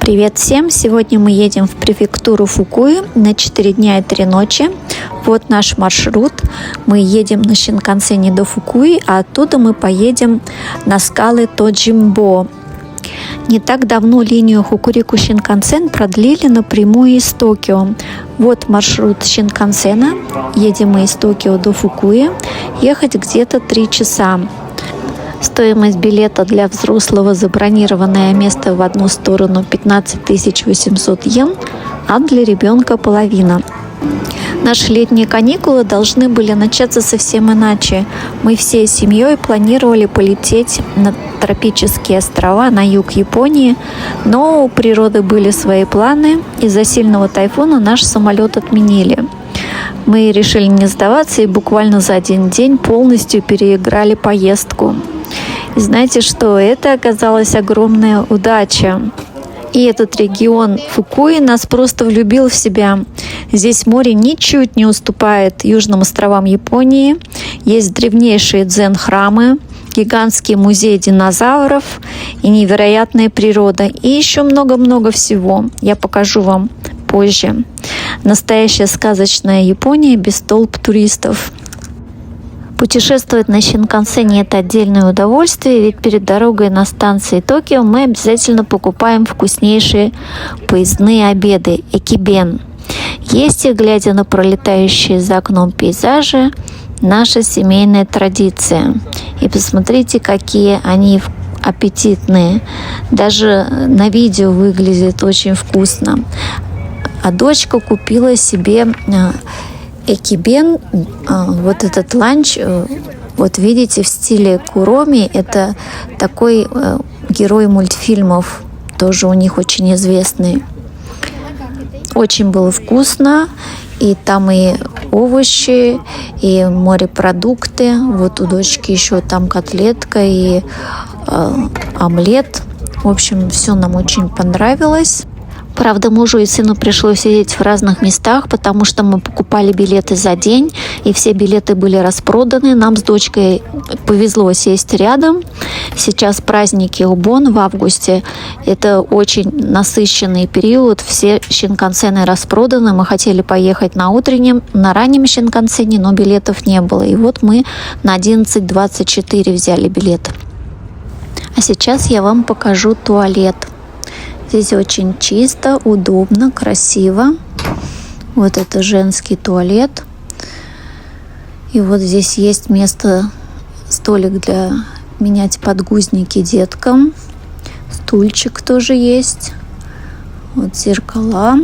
Привет всем! Сегодня мы едем в префектуру Фукуи на 4 дня и 3 ночи. Вот наш маршрут. Мы едем на Шинкансене до Фукуи, а оттуда мы поедем на скалы Тоджимбо. Не так давно линию Хокурику Шинкансен продлили напрямую из Токио. Вот маршрут Шинкансена. Едем мы из Токио до Фукуи. Ехать где-то 3 часа. Стоимость билета для взрослого забронированное место в одну сторону 15 800 йен, а для ребенка половина. Наши летние каникулы должны были начаться совсем иначе. Мы всей семьей планировали полететь на тропические острова на юг Японии, но у природы были свои планы. Из-за сильного тайфуна наш самолет отменили. Мы решили не сдаваться и буквально за один день полностью переиграли поездку. И знаете что? Это оказалась огромная удача. И этот регион Фукуи нас просто влюбил в себя. Здесь море ничуть не уступает южным островам Японии. Есть древнейшие дзен-храмы, гигантский музей динозавров и невероятная природа. И еще много-много всего. Я покажу вам позже. Настоящая сказочная Япония без толп туристов. Путешествовать на Шинкансене – это отдельное удовольствие, ведь перед дорогой на станции Токио мы обязательно покупаем вкуснейшие поездные обеды – экибен. Есть их, глядя на пролетающие за окном пейзажи, наша семейная традиция. И посмотрите, какие они аппетитные. Даже на видео выглядит очень вкусно. А дочка купила себе экибен, вот этот ланч, вот видите, в стиле куроми, это такой герой мультфильмов, тоже у них очень известный. Очень было вкусно, и там и овощи, и морепродукты, вот у дочки еще там котлетка и омлет. В общем, все нам очень понравилось. Правда, мужу и сыну пришлось сидеть в разных местах, потому что мы покупали билеты за день, и все билеты были распроданы. Нам с дочкой повезло сесть рядом. Сейчас праздники Убон в августе. Это очень насыщенный период. Все шинкансены распроданы. Мы хотели поехать на раннем шинкансене, но билетов не было. И вот мы на 11:24 взяли билет. А сейчас я вам покажу туалет. Здесь очень чисто, удобно, красиво. Вот это женский туалет. И вот здесь есть место, столик для менять подгузники деткам. Стульчик тоже есть. Вот зеркала.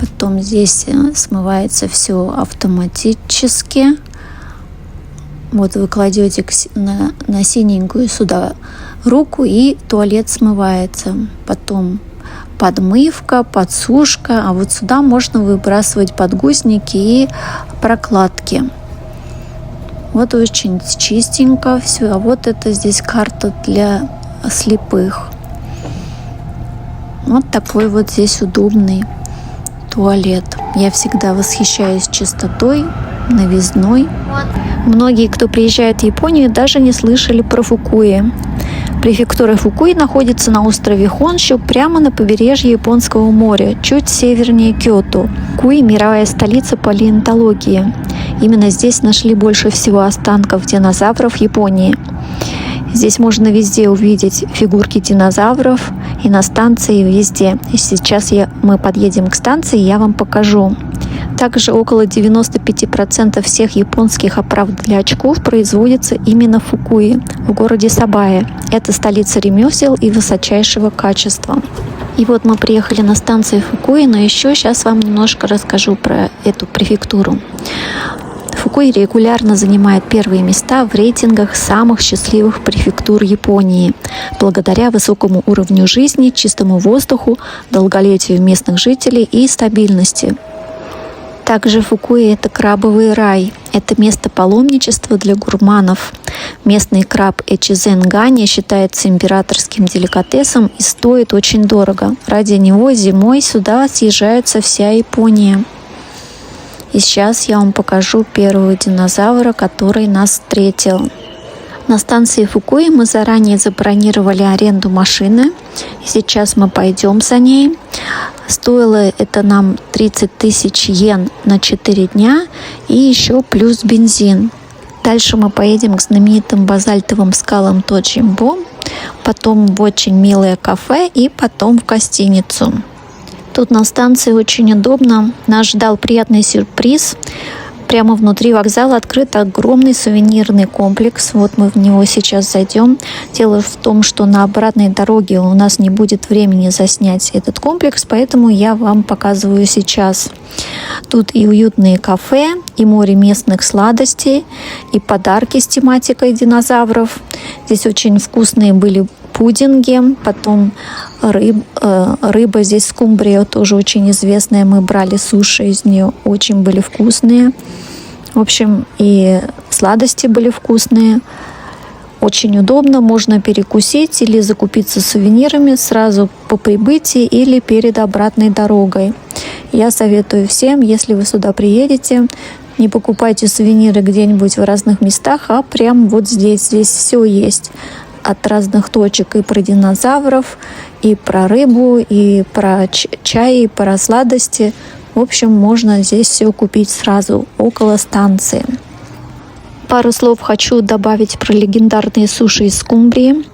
Потом здесь смывается все автоматически. Вот вы кладете на синенькую сюда руку, и туалет смывается. Потом подмывка, подсушка. А вот сюда можно выбрасывать подгузники и прокладки. Вот очень чистенько все. А вот это здесь карта для слепых. Вот такой вот здесь удобный туалет. Я всегда восхищаюсь чистотой, новизной. Многие, кто приезжает в Японию, даже не слышали про Фукуи. Префектура Фукуи находится на острове Хоншю, прямо на побережье Японского моря, чуть севернее Киото. Фукуи – мировая столица палеонтологии. Именно здесь нашли больше всего останков динозавров в Японии. Здесь можно везде увидеть фигурки динозавров, и на станции, и везде. И сейчас мы подъедем к станции, и я вам покажу. Также около 95% всех японских оправ для очков производится именно в Фукуи, в городе Сабае. Это столица ремесел и высочайшего качества. И вот мы приехали на станцию Фукуи, но еще сейчас вам немножко расскажу про эту префектуру. Фукуи регулярно занимает первые места в рейтингах самых счастливых префектур Японии, благодаря высокому уровню жизни, чистому воздуху, долголетию местных жителей и стабильности. Также Фукуи – это крабовый рай. Это место паломничества для гурманов. Местный краб Эчизен Гани считается императорским деликатесом и стоит очень дорого. Ради него зимой сюда съезжается вся Япония. И сейчас я вам покажу первого динозавра, который нас встретил. На станции Фукуи мы заранее забронировали аренду машины. Сейчас мы пойдем за ней. Стоило это нам 30 тысяч йен на 4 дня и еще плюс бензин. Дальше мы поедем к знаменитым базальтовым скалам Тоджимбо, потом в очень милое кафе и потом в гостиницу. Тут на станции очень удобно. Нас ждал приятный сюрприз. Прямо внутри вокзала открыт огромный сувенирный комплекс. Вот мы в него сейчас зайдем. Дело в том, что на обратной дороге у нас не будет времени заснять этот комплекс, поэтому я вам показываю сейчас. Тут и уютные кафе, и море местных сладостей, и подарки с тематикой динозавров. Здесь очень вкусные были пудинги, потом рыба здесь скумбрия, тоже очень известная. Мы брали суши из нее, очень были вкусные. В общем, и сладости были вкусные. Очень удобно, можно перекусить или закупиться сувенирами сразу по прибытии или перед обратной дорогой. Я советую всем, если вы сюда приедете, не покупайте сувениры где-нибудь в разных местах, а прямо вот здесь. Здесь все есть. От разных точек, и про динозавров, и про рыбу, и про чай, и про сладости. В общем, можно здесь все купить сразу около станции. Пару слов хочу добавить про легендарные суши из скумбрии.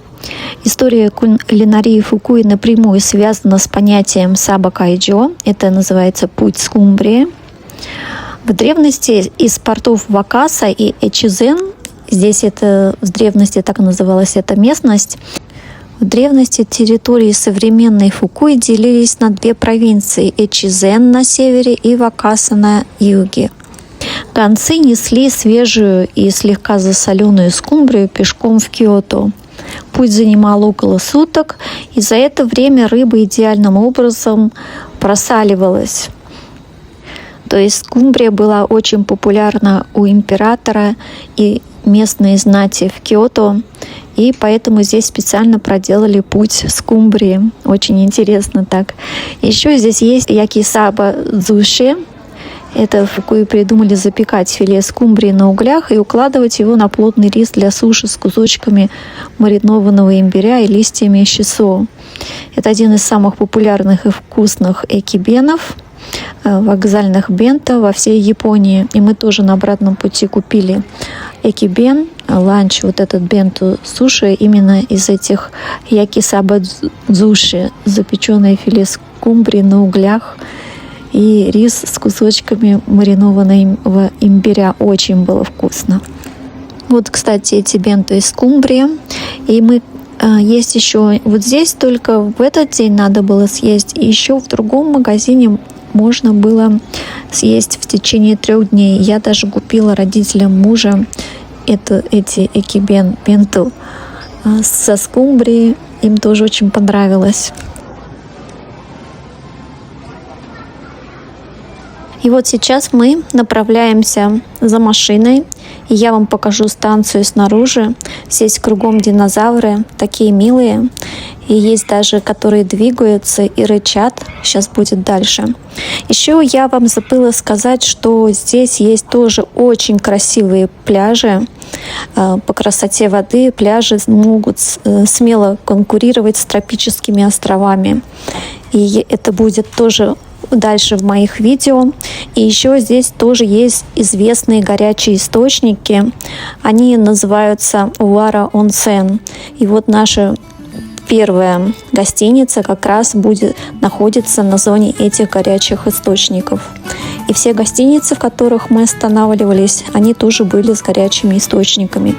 История кулинарии Фукуи напрямую связана с понятием саба кайджо. Это называется путь скумбрии. В древности из портов Вакаса и Эчизен, здесь это в древности так называлась эта местность. В древности территории современной Фукуи делились на две провинции – Эчизен на севере и Вакаса на юге. Гонцы несли свежую и слегка засоленную скумбрию пешком в Киото. Путь занимал около суток, и за это время рыба идеальным образом просаливалась. То есть скумбрия была очень популярна у императора и местной знати в Киото, и поэтому здесь специально проделали путь скумбрии. Очень интересно так. Еще здесь есть якисаба дзуши. Это в Фукуи придумали запекать филе скумбрии на углях и укладывать его на плотный рис для суши с кусочками маринованного имбиря и листьями шисо. Это один из самых популярных и вкусных экибенов, вокзальных бенто во всей Японии. И мы тоже на обратном пути купили экибен, ланч, вот этот бенто суши именно из этих якисаба дзуши, запеченное филе скумбрии на углях и рис с кусочками маринованного имбиря. Очень было вкусно. Вот, кстати, эти бенто из скумбрии. И мы есть еще вот здесь, только в этот день надо было съесть. И еще в другом магазине можно было съесть в течение 3 дней. Я даже купила родителям мужа эти экибен бенто со скумбрией. Им тоже очень понравилось. И вот сейчас мы направляемся за машиной, и я вам покажу станцию снаружи. Здесь кругом динозавры, такие милые, и есть даже, которые двигаются и рычат. Сейчас будет дальше. Еще я вам забыла сказать, что здесь есть тоже очень красивые пляжи. По красоте воды пляжи могут смело конкурировать с тропическими островами. И это будет тоже дальше в моих видео. И еще здесь тоже есть известные горячие источники. Они называются Уара Онсен. И вот наша первая гостиница как раз находится на зоне этих горячих источников. И все гостиницы, в которых мы останавливались, они тоже были с горячими источниками.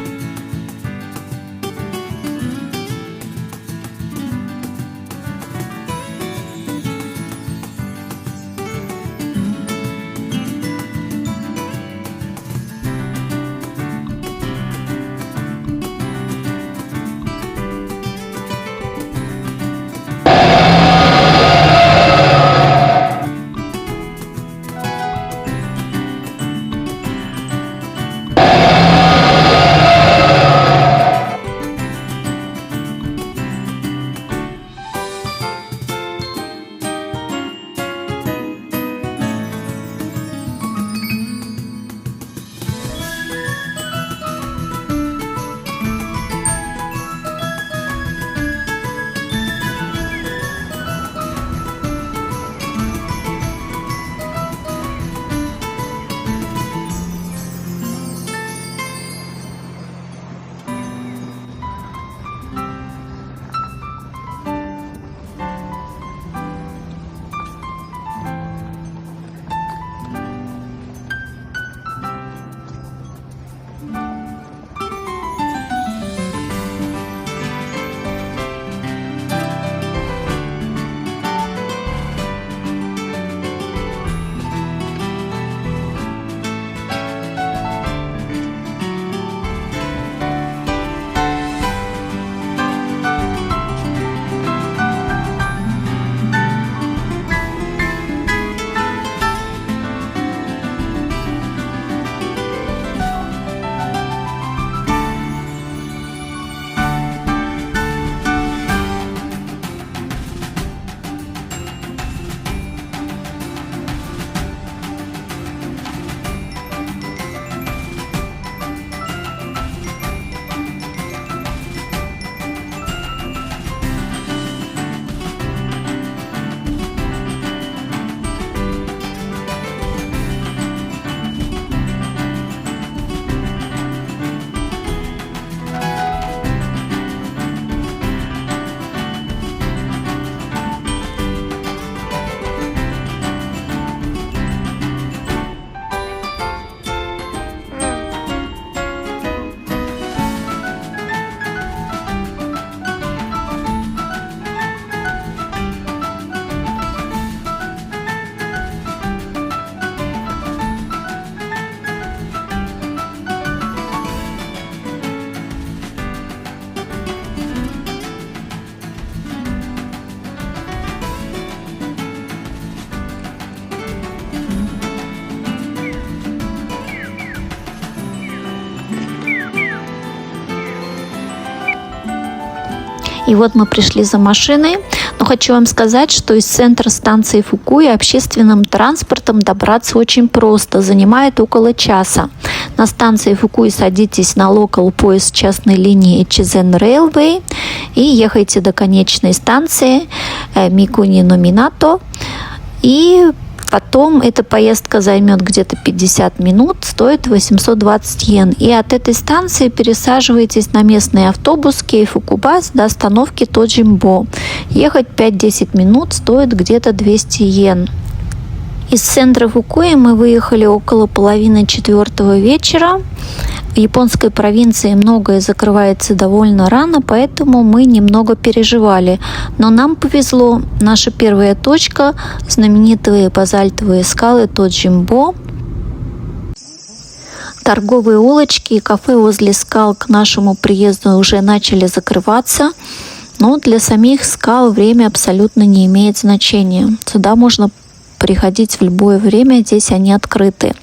И вот мы пришли за машиной. Но хочу вам сказать, что из центра станции Фукуи общественным транспортом добраться очень просто. Занимает около часа. На станции Фукуи садитесь на локал поезд частной линии Echizen Railway и ехайте до конечной станции Микуни-но-Минато. И потом эта поездка займет где-то 50 минут, стоит 820 йен. И от этой станции пересаживаетесь на местный автобус Кейфукубас до остановки Тоджимбо. Ехать 5-10 минут стоит где-то 200 йен. Из центра Фукуи мы выехали около половины 4 вечера. В японской провинции многое закрывается довольно рано, поэтому мы немного переживали. Но нам повезло. Наша первая точка – знаменитые базальтовые скалы Тоджимбо. Торговые улочки и кафе возле скал к нашему приезду уже начали закрываться. Но для самих скал время абсолютно не имеет значения. Сюда можно приходить в любое время, здесь они открыты.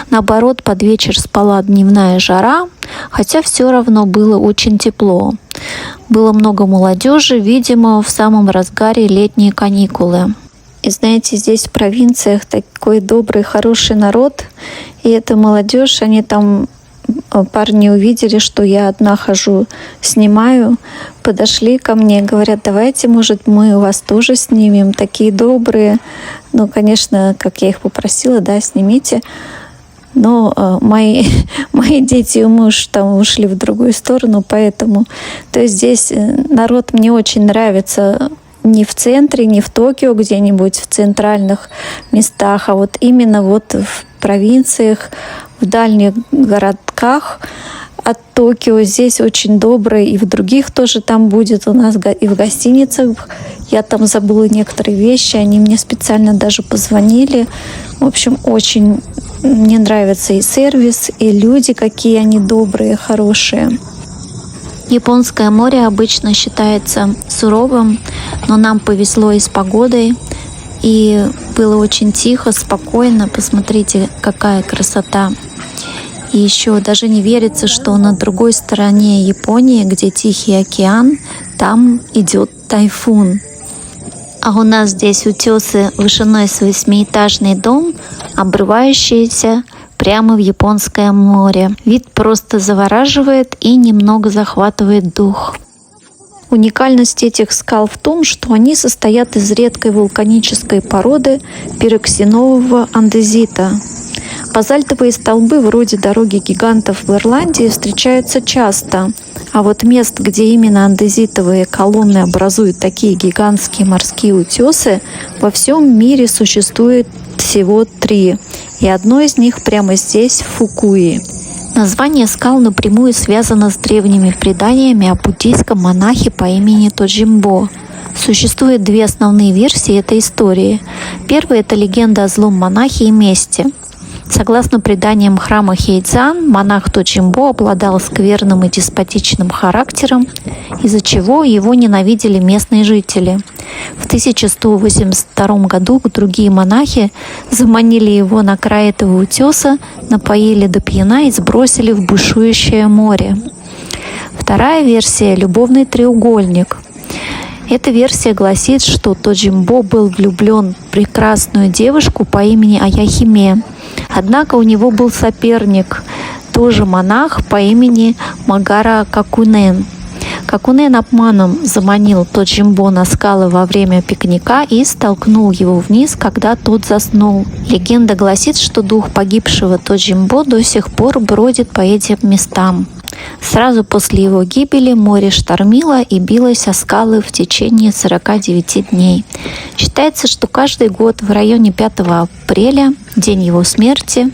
Наоборот, под вечер спала дневная жара, хотя все равно было очень тепло. Было много молодежи, видимо, в самом разгаре летние каникулы. И знаете, здесь в провинциях такой добрый, хороший народ. И эта молодежь, они там, парни увидели, что я одна хожу, снимаю, подошли ко мне, говорят, давайте, может, мы у вас тоже снимем, такие добрые. Ну, конечно, как я их попросила, да, снимите. Но мои дети и муж там ушли в другую сторону, поэтому... То есть здесь народ мне очень нравится не в центре, не в Токио, где-нибудь в центральных местах, а вот именно вот в провинциях, в дальних городках от Токио. Здесь очень добрый, и в других тоже там будет у нас, и в гостиницах. Я там забыла некоторые вещи, они мне специально даже позвонили. В общем, очень мне нравится и сервис, и люди, какие они добрые, хорошие. Японское море обычно считается суровым, но нам повезло и с погодой, и было очень тихо, спокойно. Посмотрите, какая красота. И еще даже не верится, что на другой стороне Японии, где Тихий океан, там идет тайфун. А у нас здесь утесы вышиной с 8-этажный дом, обрывающиеся прямо в Японское море. Вид просто завораживает и немного захватывает дух. Уникальность этих скал в том, что они состоят из редкой вулканической породы пироксенового андезита. Базальтовые столбы вроде дороги гигантов в Ирландии встречаются часто, а вот мест, где именно андезитовые колонны образуют такие гигантские морские утесы, во всем мире существует всего 3, и одно из них прямо здесь, в Фукуи. Название скал напрямую связано с древними преданиями о буддийском монахе по имени Тоджимбо. Существует 2 основные версии этой истории. Первая – это легенда о злом монахе и мести. Согласно преданиям храма Хэйцзан, монах Тоджимбо обладал скверным и деспотичным характером, из-за чего его ненавидели местные жители. В 1182 году другие монахи заманили его на край этого утеса, напоили до пьяна и сбросили в бушующее море. Вторая версия – любовный треугольник. Эта версия гласит, что Тоджимбо был влюблен в прекрасную девушку по имени Аяхиме. Однако у него был соперник, тоже монах по имени Магара Какунен. Какунен обманом заманил Тоджимбо на скалы во время пикника и столкнул его вниз, когда тот заснул. Легенда гласит, что дух погибшего Тоджимбо до сих пор бродит по этим местам. Сразу после его гибели море штормило и билось о скалы в течение 49 дней. Считается, что каждый год в районе 5 апреля, день его смерти,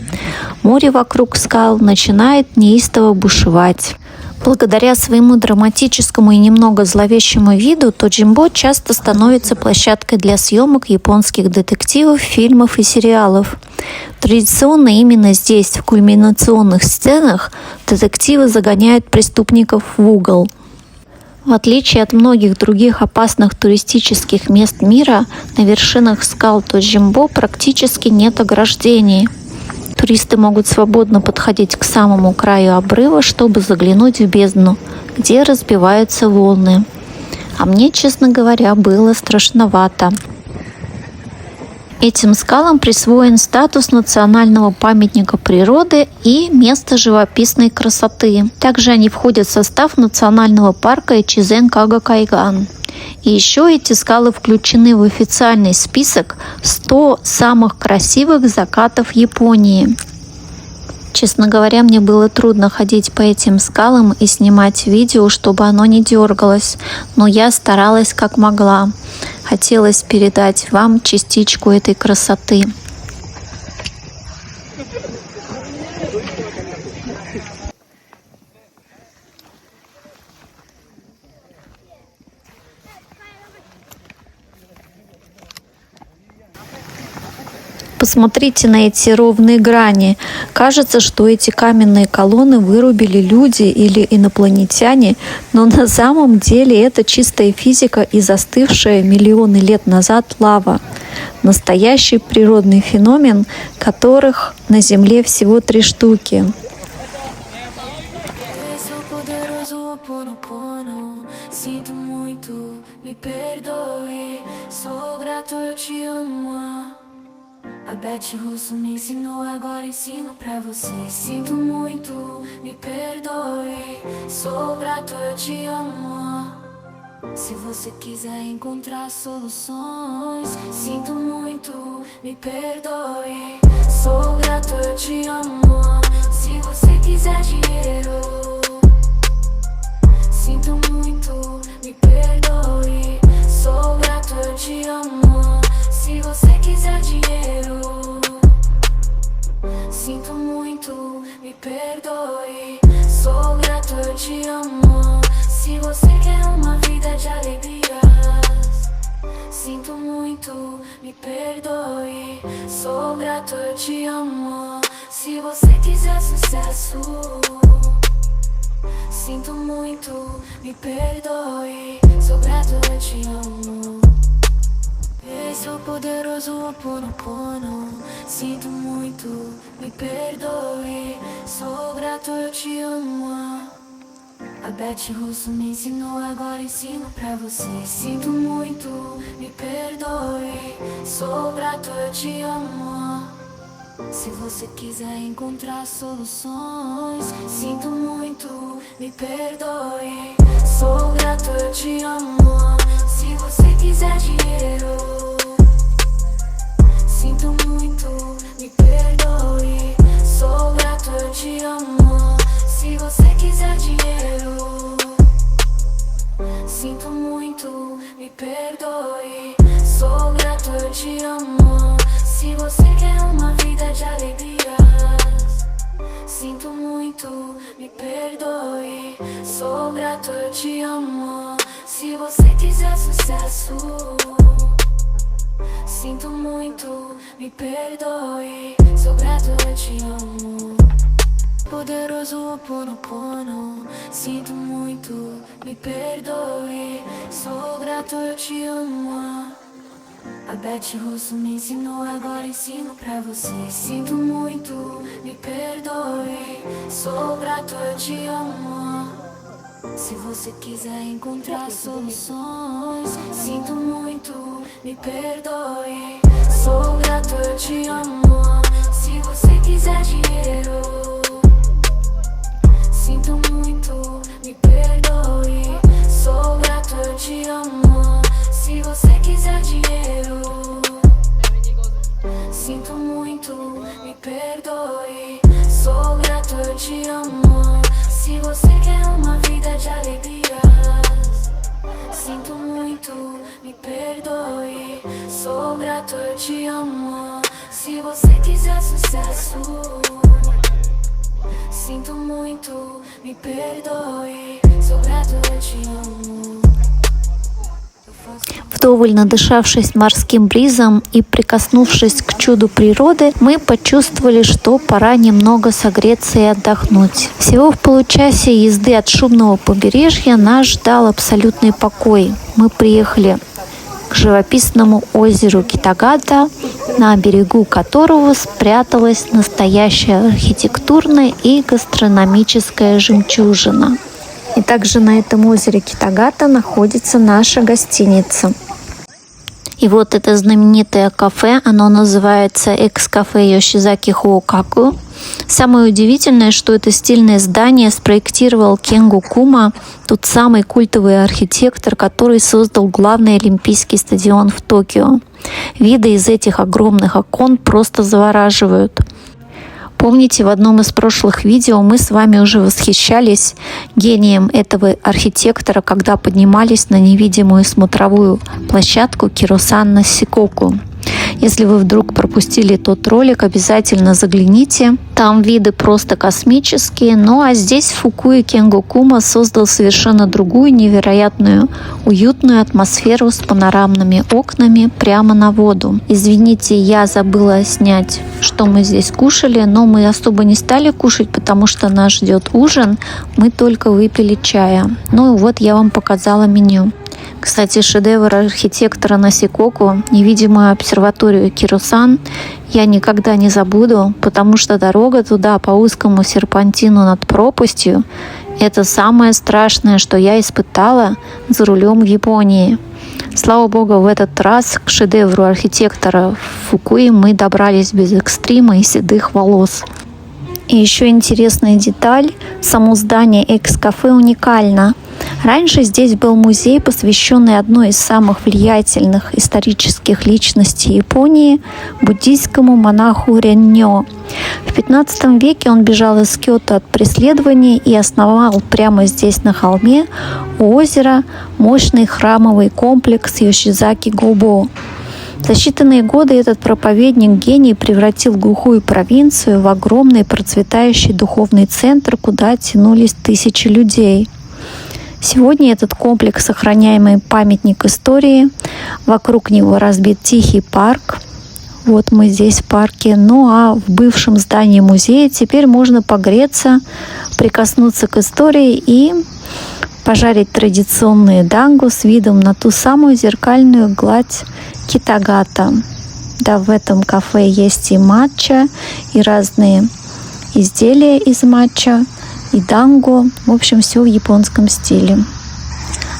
море вокруг скал начинает неистово бушевать. Благодаря своему драматическому и немного зловещему виду Тоджимбо часто становится площадкой для съемок японских детективов, фильмов и сериалов. Традиционно именно здесь, в кульминационных сценах, детективы загоняют преступников в угол. В отличие от многих других опасных туристических мест мира, на вершинах скал Тоджимбо практически нет ограждений. Туристы могут свободно подходить к самому краю обрыва, чтобы заглянуть в бездну, где разбиваются волны. А мне, честно говоря, было страшновато. Этим скалам присвоен статус национального памятника природы и место живописной красоты. Также они входят в состав национального парка Ичизен-Кага-Кайган. И еще эти скалы включены в официальный список 100 самых красивых закатов Японии. Честно говоря, мне было трудно ходить по этим скалам и снимать видео, чтобы оно не дергалось, но я старалась как могла. Хотелось передать вам частичку этой красоты. Посмотрите на эти ровные грани. Кажется, что эти каменные колонны вырубили люди или инопланетяне, но на самом деле это чистая физика и застывшая миллионы лет назад лава. Настоящий природный феномен, которых на Земле всего 3 штуки. A Beth Russo me ensinou, agora ensino pra você. Sinto muito, me perdoe. Sou grato, eu te amo. Se você quiser encontrar soluções, sinto muito, me perdoe. Sou grato, eu te amo. Se você quiser dinheiro, sinto muito, me perdoe. Sou grato, eu te amo. Se você quiser dinheiro, sinto muito, me perdoe. Sou grato, eu te amo. Se você quer uma vida de alegrias, sinto muito, me perdoe. Sou grato, eu te amo. Se você quiser sucesso, sinto muito, me perdoe. Sou grato, eu te amo. Esse é o poderoso Ho'oponopono. Sinto muito, me perdoe. Sou grato, eu te amo. A Beth Russo me ensinou, agora ensino pra você. Sinto muito, me perdoe. Sou grato, eu te amo. Se você quiser encontrar soluções, sinto muito, me perdoe. Sou grato, eu te amo. Se você quiser dinheiro, sinto muito, me perdoe. Sou grato, eu te amo. Se você quiser dinheiro, sinto muito, me perdoe. Sou grato, eu te amo. Se você quer uma vida de alegrias, sinto muito, me perdoe. Sou grato, eu te amo. Se você quiser sucesso, sinto muito, me perdoe. Sou grato, eu te amo. Poderoso Ho'oponopono. Sinto muito, me perdoe. Sou grato, eu te amo. A Beth Russo me ensinou, agora ensino pra você. Sinto muito, me perdoe. Sou grato, eu te amo. Se você quiser encontrar soluções, sinto muito, me perdoe. Sou grato, eu te amo. Se você quiser dinheiro, sinto muito, me perdoe. Sou grato, eu te amo. Se você quiser dinheiro, sinto muito, me perdoe. Sou grato, eu te amo. Se você quer uma vida de alegrias, sinto muito, me perdoe. Sou grato, eu te amo. Se você quiser sucesso, sinto muito, me perdoe. Sou grato, eu te amo. Вдоволь надышавшись морским бризом и прикоснувшись к чуду природы, мы почувствовали, что пора немного согреться и отдохнуть. Всего в получасе езды от шумного побережья нас ждал абсолютный покой. Мы приехали к живописному озеру Китагата, на берегу которого спряталась настоящая архитектурная и гастрономическая жемчужина. И также на этом озере Китагата находится наша гостиница. И вот это знаменитое кафе, оно называется экс-кафе Йошизаки Хоукаку. Самое удивительное, что это стильное здание спроектировал Кенгу Кума, тот самый культовый архитектор, который создал главный олимпийский стадион в Токио. Виды из этих огромных окон просто завораживают. Помните, в одном из прошлых видео мы с вами уже восхищались гением этого архитектора, когда поднимались на невидимую смотровую площадку Киросан Сикоку. Если вы вдруг пропустили тот ролик, обязательно загляните. Там виды просто космические. Ну а здесь в Фукуи Кенгу Кума создал совершенно другую, невероятную, уютную атмосферу с панорамными окнами прямо на воду. Извините, я забыла снять, что мы здесь кушали, но мы особо не стали кушать, потому что нас ждет ужин. Мы только выпили чая. Ну и вот я вам показала меню. Кстати, шедевр архитектора Насикоку, невидимую обсерваторию Киросан, я никогда не забуду, потому что дорога туда по узкому серпантину над пропастью – это самое страшное, что я испытала за рулем в Японии. Слава богу, в этот раз к шедевру архитектора Фукуи мы добрались без экстрима и седых волос. И еще интересная деталь – само здание экс-кафе уникально. Раньше здесь был музей, посвященный одной из самых влиятельных исторических личностей Японии – буддийскому монаху Реннё. В 15 веке он бежал из Кёто от преследований и основал прямо здесь на холме у озера мощный храмовый комплекс Йошизаки-Гобо. За считанные годы этот проповедник-гений превратил глухую провинцию в огромный процветающий духовный центр, куда тянулись тысячи людей. Сегодня этот комплекс – охраняемый памятник истории. Вокруг него разбит тихий парк. Вот мы здесь в парке. Ну а в бывшем здании музея теперь можно погреться, прикоснуться к истории и пожарить традиционные дангу с видом на ту самую зеркальную гладь Китагата. Да, в этом кафе есть и матча, и разные изделия из матча, и дангу. В общем, все в японском стиле.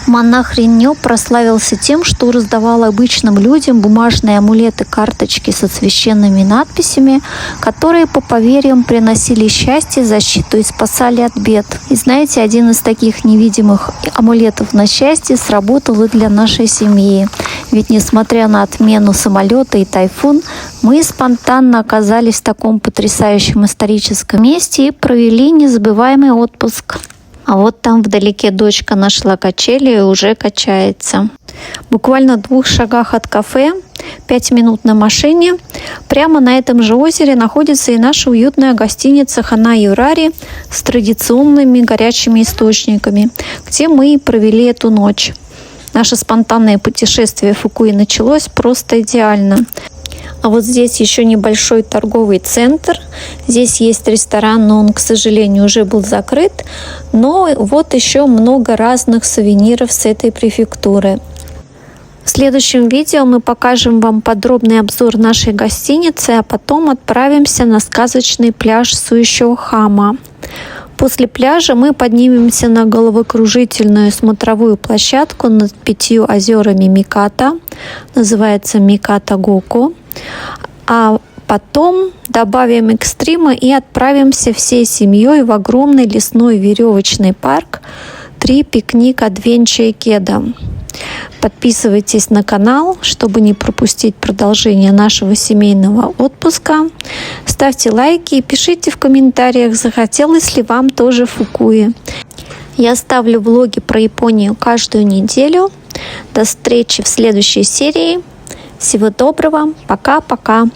Монах Реннё прославился тем, что раздавал обычным людям бумажные амулеты, карточки со священными надписями, которые, по поверьям, приносили счастье, защиту и спасали от бед. И знаете, один из таких невидимых амулетов на счастье сработал и для нашей семьи. Ведь несмотря на отмену самолета и тайфун, мы спонтанно оказались в таком потрясающем историческом месте и провели незабываемый отпуск. А вот там вдалеке дочка нашла качели и уже качается. Буквально в 2 шагах от кафе, 5 минут на машине, прямо на этом же озере находится и наша уютная гостиница Хана Юрари с традиционными горячими источниками, где мы и провели эту ночь. Наше спонтанное путешествие в Фукуи началось просто идеально. А вот здесь еще небольшой торговый центр. Здесь есть ресторан, но он, к сожалению, уже был закрыт. Но вот еще много разных сувениров с этой префектуры. В следующем видео мы покажем вам подробный обзор нашей гостиницы, а потом отправимся на сказочный пляж Суишо-Хама. После пляжа мы поднимемся на головокружительную смотровую площадку над 5 озерами Миката. Называется Миката-Гоку. А потом добавим экстрима и отправимся всей семьей в огромный лесной веревочный парк Tree Picnic Adventure Кеда. Подписывайтесь на канал, чтобы не пропустить продолжение нашего семейного отпуска. Ставьте лайки и пишите в комментариях, захотелось ли вам тоже Фукуи. Я ставлю влоги про Японию каждую неделю. До встречи в следующей серии. Всего доброго. Пока-пока.